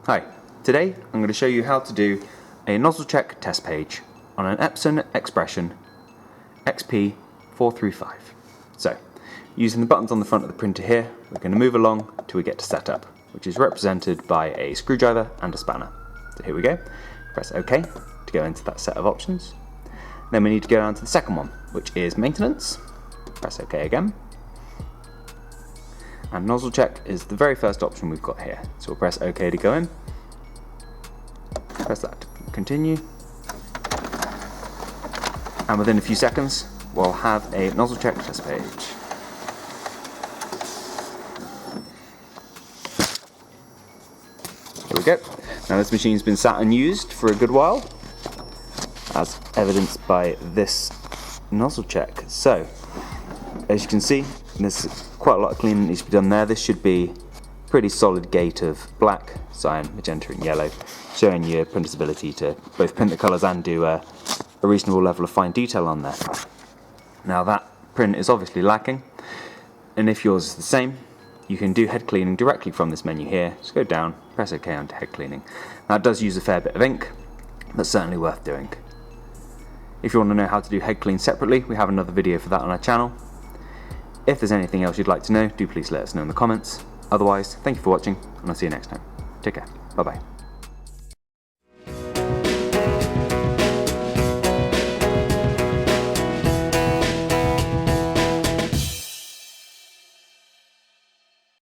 Hi, today I'm going to show you how to do a nozzle check test page on an Epson Expression XP435. So, using the buttons on the front of the printer here, we're going to move along till we get to setup, which is represented by a screwdriver and a spanner. So here we go. Press OK to go into that set of options. Then we need to go down to the second one, which is maintenance. Press OK again. And nozzle check is the very first option we've got here. So we'll press OK to go in. Press that to continue. And within a few seconds, we'll have a nozzle check test page. Here we go. Now this machine's been sat and used for a good while, as evidenced by this nozzle check. So, as you can see, there's quite a lot of cleaning that needs to be done there. This should be a pretty solid gate of black, cyan, magenta and yellow, showing your printer's ability to both print the colours and do a reasonable level of fine detail on there. Now that print is obviously lacking, and if yours is the same, you can do head cleaning directly from this menu here. Just go down, press OK onto head cleaning. Now it does use a fair bit of ink, but certainly worth doing. If you want to know how to do head clean separately, we have another video for that on our channel. If there's anything else you'd like to know, do please let us know in the comments. Otherwise, thank you for watching, and I'll see you next time. Take care. Bye bye.